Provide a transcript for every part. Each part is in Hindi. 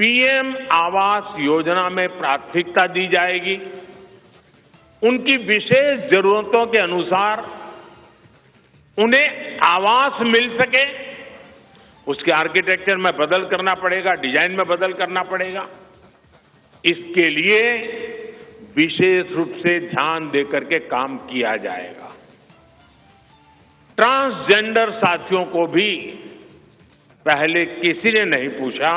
पीएम आवास योजना में प्राथमिकता दी जाएगी। उनकी विशेष जरूरतों के अनुसार उन्हें आवास मिल सके, उसके आर्किटेक्चर में बदल करना पड़ेगा, डिजाइन में बदल करना पड़ेगा। इसके लिए विशेष रूप से ध्यान देकर के काम किया जाएगा। ट्रांसजेंडर साथियों को भी पहले किसी ने नहीं पूछा,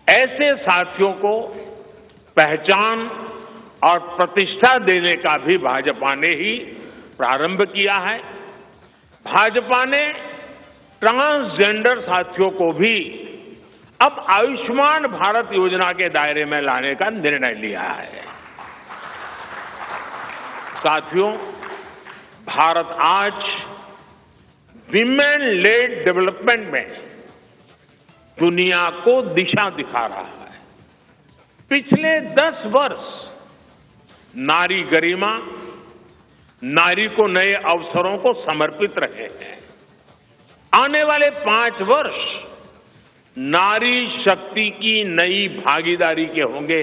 ऐसे साथियों को पहचान और प्रतिष्ठा देने का भी भाजपा ने ही प्रारंभ किया है। भाजपा ने ट्रांसजेंडर साथियों को भी अब आयुष्मान भारत योजना के दायरे में लाने का निर्णय लिया है। साथियों, भारत आज विमेन लेड डेवलपमेंट में दुनिया को दिशा दिखा रहा है। पिछले 10 वर्ष नारी गरिमा, नारी को नए अवसरों को समर्पित रहे हैं। आने वाले 5 वर्ष नारी शक्ति की नई भागीदारी के होंगे।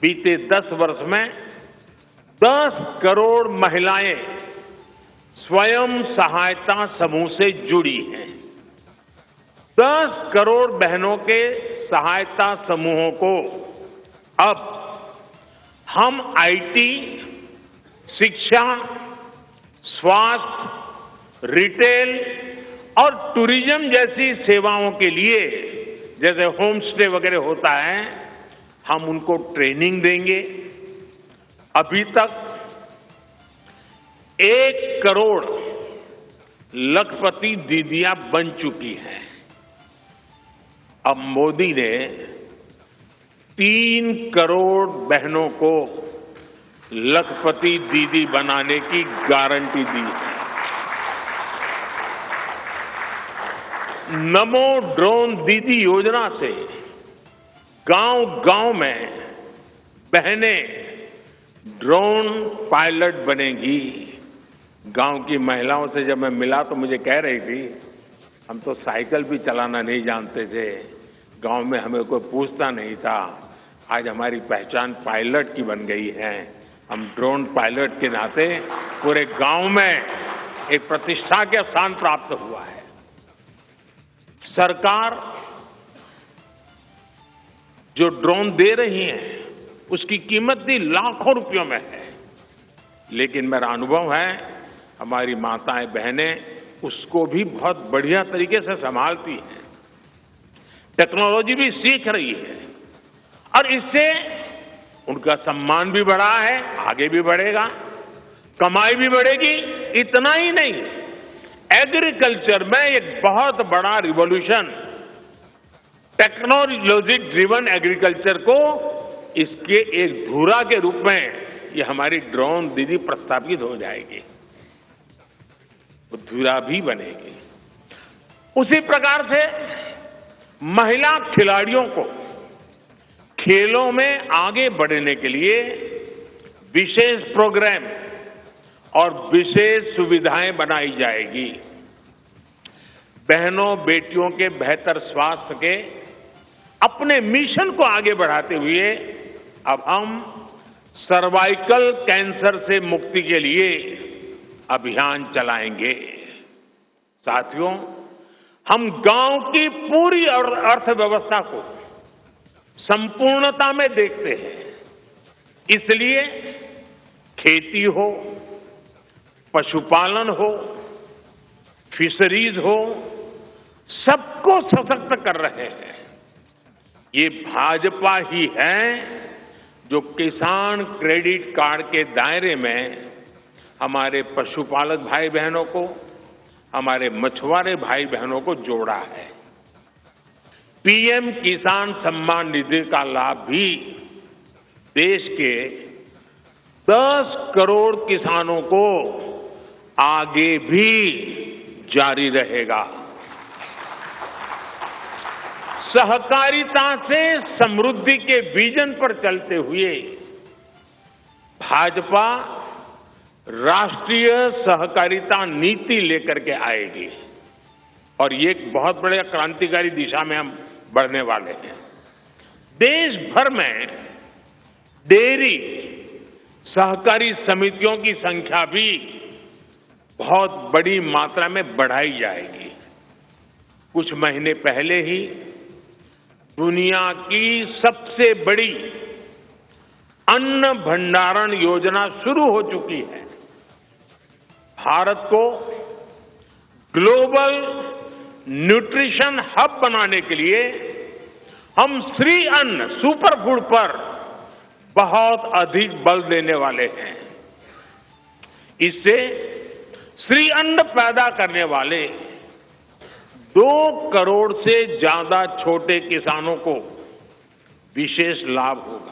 बीते 10 वर्ष में 10 करोड़ महिलाएं स्वयं सहायता समूह से जुड़ी हैं। 10 करोड़ बहनों के सहायता समूहों को अब हम आईटी, शिक्षा, स्वास्थ्य, रिटेल और टूरिज्म जैसी सेवाओं के लिए, जैसे होम स्टे वगैरह होता है, हम उनको ट्रेनिंग देंगे। अभी तक 1 करोड़ लखपति दीदियां बन चुकी हैं। अब मोदी ने 3 करोड़ बहनों को लखपति दीदी बनाने की गारंटी दी है। नमो ड्रोन दीदी योजना से गांव-गांव में बहनें ड्रोन पायलट बनेगी। गांव की महिलाओं से जब मैं मिला तो मुझे कह रही थी, हम तो साइकिल भी चलाना नहीं जानते थे, गांव में हमें कोई पूछता नहीं था, आज हमारी पहचान पायलट की बन गई है। हम ड्रोन पायलट के नाते पूरे गांव में एक प्रतिष्ठा के स्थान प्राप्त हुआ है। सरकार जो ड्रोन दे रही है उसकी कीमत भी लाखों रुपयों में है, लेकिन मेरा अनुभव है हमारी माताएं बहनें उसको भी बहुत बढ़िया तरीके से संभालती हैं। टेक्नोलॉजी भी सीख रही है और इससे उनका सम्मान भी बढ़ा है, आगे भी बढ़ेगा, कमाई भी बढ़ेगी। इतना ही नहीं, एग्रीकल्चर में एक बहुत बड़ा रिवॉल्यूशन, टेक्नोलॉजी ड्रिवन एग्रीकल्चर को इसके एक धुरा के रूप में ये हमारी ड्रोन दीदी प्रस्थापित हो जाएगी, वो धुरा भी बनेगी। उसी प्रकार से महिला खिलाड़ियों को खेलों में आगे बढ़ने के लिए विशेष प्रोग्राम और विशेष सुविधाएं बनाई जाएगी। बहनों बेटियों के बेहतर स्वास्थ्य के अपने मिशन को आगे बढ़ाते हुए अब हम सर्वाइकल कैंसर से मुक्ति के लिए अभियान चलाएंगे। साथियों, हम गांव की पूरी अर्थव्यवस्था को संपूर्णता में देखते हैं, इसलिए खेती हो, पशुपालन हो, फिशरीज हो, सबको सशक्त कर रहे हैं। ये भाजपा ही है जो किसान क्रेडिट कार्ड के दायरे में हमारे पशुपालक भाई बहनों को, हमारे मछुआरे भाई बहनों को जोड़ा है। पीएम किसान सम्मान निधि का लाभ भी देश के 10 करोड़ किसानों को आगे भी जारी रहेगा। सहकारिता से समृद्धि के विजन पर चलते हुए भाजपा राष्ट्रीय सहकारिता नीति लेकर के आएगी और ये एक बहुत बड़े क्रांतिकारी दिशा में हम बढ़ने वाले हैं। देश भर में डेयरी सहकारी समितियों की संख्या भी बहुत बड़ी मात्रा में बढ़ाई जाएगी। कुछ महीने पहले ही दुनिया की सबसे बड़ी अन्न भंडारण योजना शुरू हो चुकी है। भारत को ग्लोबल न्यूट्रिशन हब बनाने के लिए हम श्री अन्न सुपर फूड पर बहुत अधिक बल देने वाले हैं। इससे श्री अन्न पैदा करने वाले 2 करोड़ से ज्यादा छोटे किसानों को विशेष लाभ होगा।